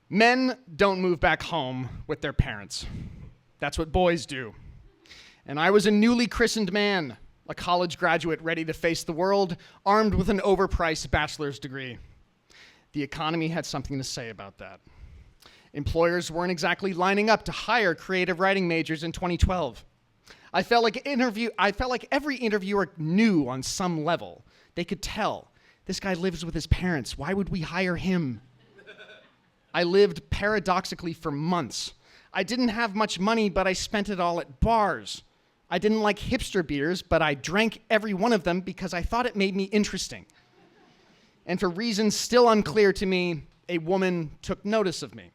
Men don't move back home with their parents. That's what boys do. And I was a newly christened man, a college graduate ready to face the world, armed with an overpriced bachelor's degree. The economy had something to say about that. Employers weren't exactly lining up to hire creative writing majors in 2012. I felt like every interviewer knew on some level. They could tell, this guy lives with his parents. Why would we hire him? I lived paradoxically for months. I didn't have much money, but I spent it all at bars. I didn't like hipster beers, but I drank every one of them because I thought it made me interesting. And for reasons still unclear to me, a woman took notice of me.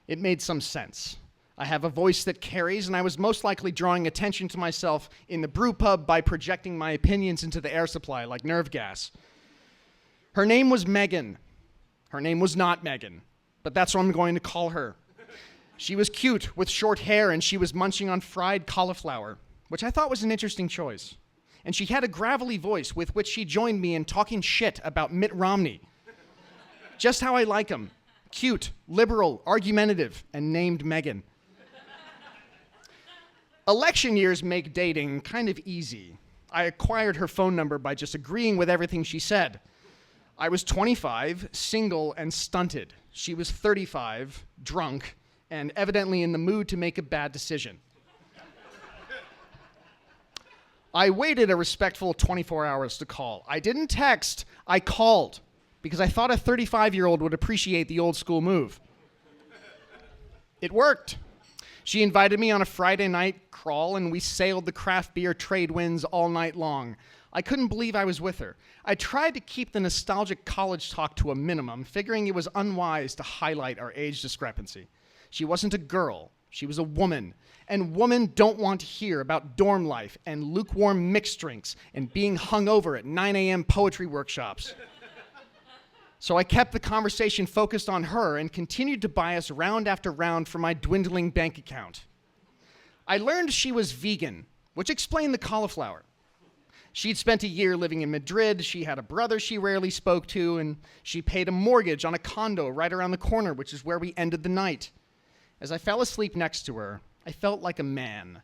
It made some sense. I have a voice that carries, and I was most likely drawing attention to myself in the brew pub by projecting my opinions into the air supply like nerve gas. Her name was Megan. Her name was not Megan, but that's what I'm going to call her. She was cute with short hair, and she was munching on fried cauliflower, which I thought was an interesting choice. And she had a gravelly voice with which she joined me in talking shit about Mitt Romney. Just how I like him. Cute, liberal, argumentative, and named Megan. Election years make dating kind of easy. I acquired her phone number by just agreeing with everything she said. I was 25, single, and stunted. She was 35, drunk, and evidently in the mood to make a bad decision. I waited a respectful 24 hours to call. I didn't text, I called, because I thought a 35-year-old would appreciate the old school move. It worked. She invited me on a Friday night crawl, and we sailed the craft beer trade winds all night long. I couldn't believe I was with her. I tried to keep the nostalgic college talk to a minimum, figuring it was unwise to highlight our age discrepancy. She wasn't a girl, she was a woman. And women don't want to hear about dorm life and lukewarm mixed drinks and being hungover at 9 a.m. poetry workshops. So I kept the conversation focused on her and continued to buy us round after round from my dwindling bank account. I learned she was vegan, which explained the cauliflower. She'd spent a year living in Madrid, she had a brother she rarely spoke to, and she paid a mortgage on a condo right around the corner, which is where we ended the night. As I fell asleep next to her, I felt like a man.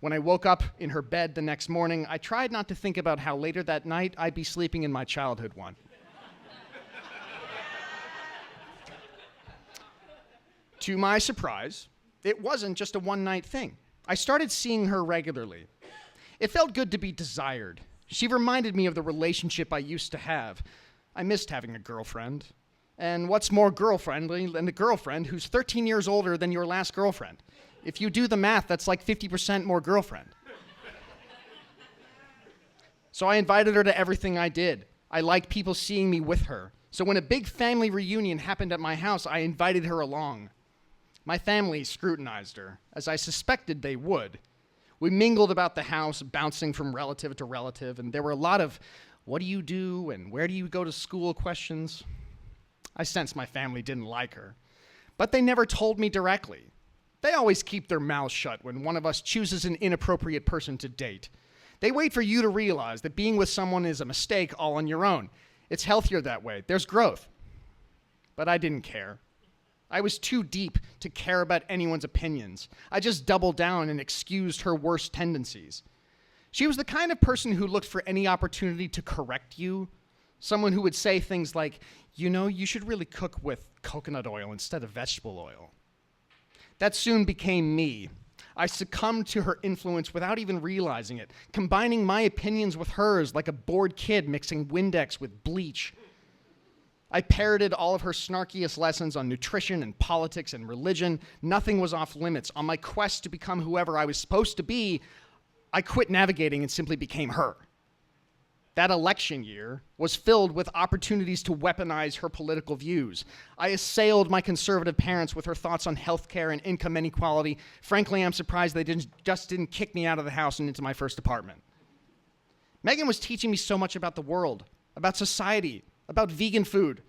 When I woke up in her bed the next morning, I tried not to think about how later that night I'd be sleeping in my childhood one. To my surprise, it wasn't just a one-night thing. I started seeing her regularly. It felt good to be desired. She reminded me of the relationship I used to have. I missed having a girlfriend. And what's more girlfriendly than a girlfriend who's 13 years older than your last girlfriend? If you do the math, that's like 50% more girlfriend. So I invited her to everything I did. I liked people seeing me with her. So when a big family reunion happened at my house, I invited her along. My family scrutinized her, as I suspected they would. We mingled about the house, bouncing from relative to relative, and there were a lot of, what do you do and where do you go to school questions. I sensed my family didn't like her, but they never told me directly. They always keep their mouths shut when one of us chooses an inappropriate person to date. They wait for you to realize that being with someone is a mistake all on your own. It's healthier that way. There's growth. But I didn't care. I was too deep to care about anyone's opinions. I just doubled down and excused her worst tendencies. She was the kind of person who looked for any opportunity to correct you. Someone who would say things like, you know, you should really cook with coconut oil instead of vegetable oil. That soon became me. I succumbed to her influence without even realizing it, combining my opinions with hers like a bored kid mixing Windex with bleach. I parroted all of her snarkiest lessons on nutrition and politics and religion. Nothing was off limits. On my quest to become whoever I was supposed to be, I quit navigating and simply became her. That election year was filled with opportunities to weaponize her political views. I assailed my conservative parents with her thoughts on healthcare and income inequality. Frankly, I'm surprised they just didn't kick me out of the house and into my first apartment. Megan was teaching me so much about the world, about society, about vegan food,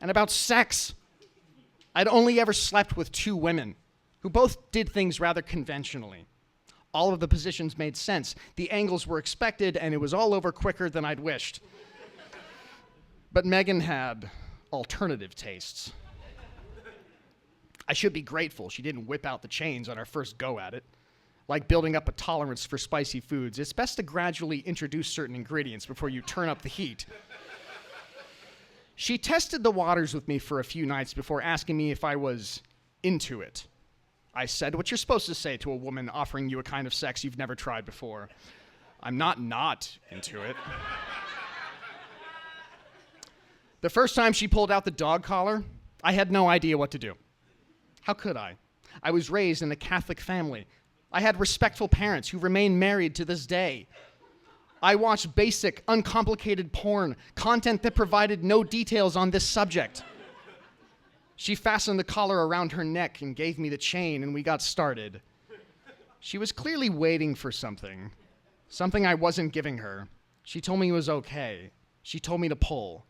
and about sex. I'd only ever slept with 2 women who both did things rather conventionally. All of the positions made sense. The angles were expected, and it was all over quicker than I'd wished. But Megan had alternative tastes. I should be grateful she didn't whip out the chains on our first go at it. Like building up a tolerance for spicy foods, it's best to gradually introduce certain ingredients before you turn up the heat. She tested the waters with me for a few nights before asking me if I was into it. I said what you're supposed to say to a woman offering you a kind of sex you've never tried before. I'm not into it. The first time she pulled out the dog collar, I had no idea what to do. How could I? I was raised in a Catholic family. I had respectful parents who remain married to this day. I watched basic, uncomplicated porn, content that provided no details on this subject. She fastened the collar around her neck and gave me the chain, and we got started. She was clearly waiting for something I wasn't giving her. She told me it was okay. She told me to pull.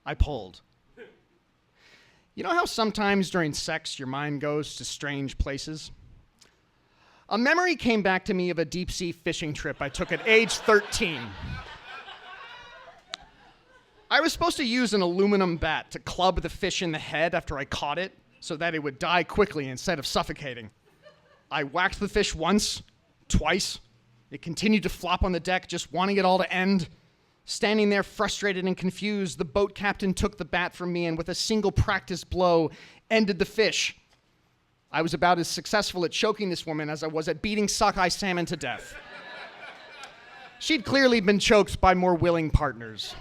I pulled. You know how sometimes during sex your mind goes to strange places? A memory came back to me of a deep-sea fishing trip I took at age 13. I was supposed to use an aluminum bat to club the fish in the head after I caught it so that it would die quickly instead of suffocating. I whacked the fish once, twice. It continued to flop on the deck, just wanting it all to end. Standing there frustrated and confused, the boat captain took the bat from me and with a single practice blow ended the fish. I was about as successful at choking this woman as I was at beating sockeye salmon to death. She'd clearly been choked by more willing partners,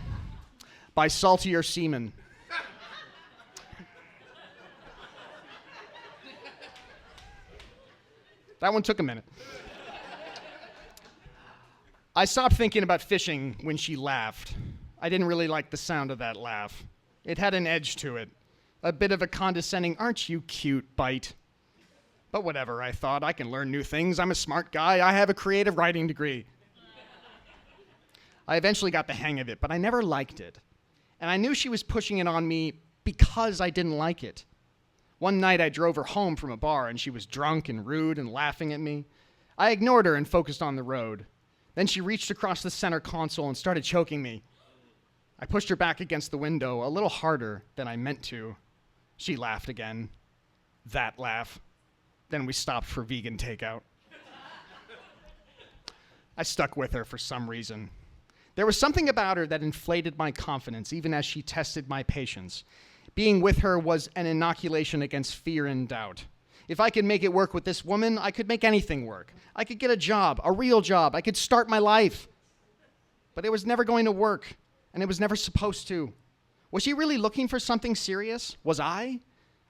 by saltier seamen. That one took a minute. I stopped thinking about fishing when she laughed. I didn't really like the sound of that laugh. It had an edge to it, a bit of a condescending, "Aren't you cute?" bite. But whatever, I thought, I can learn new things. I'm a smart guy. I have a creative writing degree. I eventually got the hang of it, but I never liked it. And I knew she was pushing it on me because I didn't like it. One night I drove her home from a bar and she was drunk and rude and laughing at me. I ignored her and focused on the road. Then she reached across the center console and started choking me. I pushed her back against the window a little harder than I meant to. She laughed again. That laugh. Then we stopped for vegan takeout. I stuck with her for some reason. There was something about her that inflated my confidence, even as she tested my patience. Being with her was an inoculation against fear and doubt. If I could make it work with this woman, I could make anything work. I could get a job, a real job. I could start my life. But it was never going to work, and it was never supposed to. Was she really looking for something serious? Was I?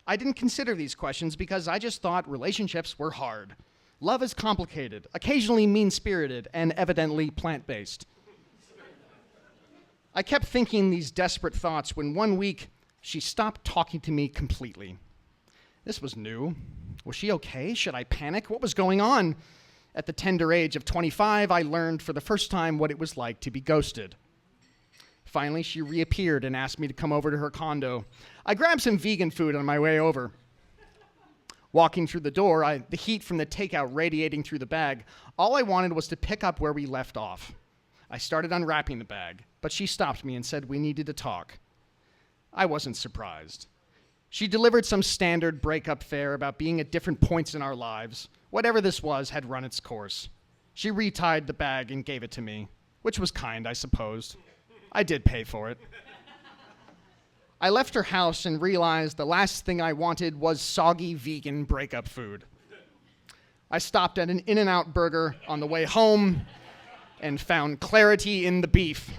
I didn't consider these questions because I just thought relationships were hard. Love is complicated, occasionally mean-spirited, and evidently plant-based. I kept thinking these desperate thoughts when one week she stopped talking to me completely. This was new. Was she okay? Should I panic? What was going on? At the tender age of 25, I learned for the first time what it was like to be ghosted. Finally, she reappeared and asked me to come over to her condo. I grabbed some vegan food on my way over. Walking through the door, the heat from the takeout radiating through the bag, all I wanted was to pick up where we left off. I started unwrapping the bag, but she stopped me and said we needed to talk. I wasn't surprised. She delivered some standard breakup fare about being at different points in our lives. Whatever this was had run its course. She retied the bag and gave it to me, which was kind, I suppose. I did pay for it. I left her house and realized the last thing I wanted was soggy vegan breakup food. I stopped at an In-N-Out burger on the way home and found clarity in the beef.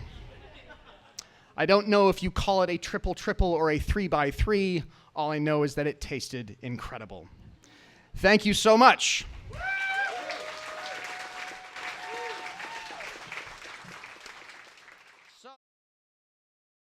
I don't know if you call it a triple or a 3x3. All I know is that it tasted incredible. Thank you so much.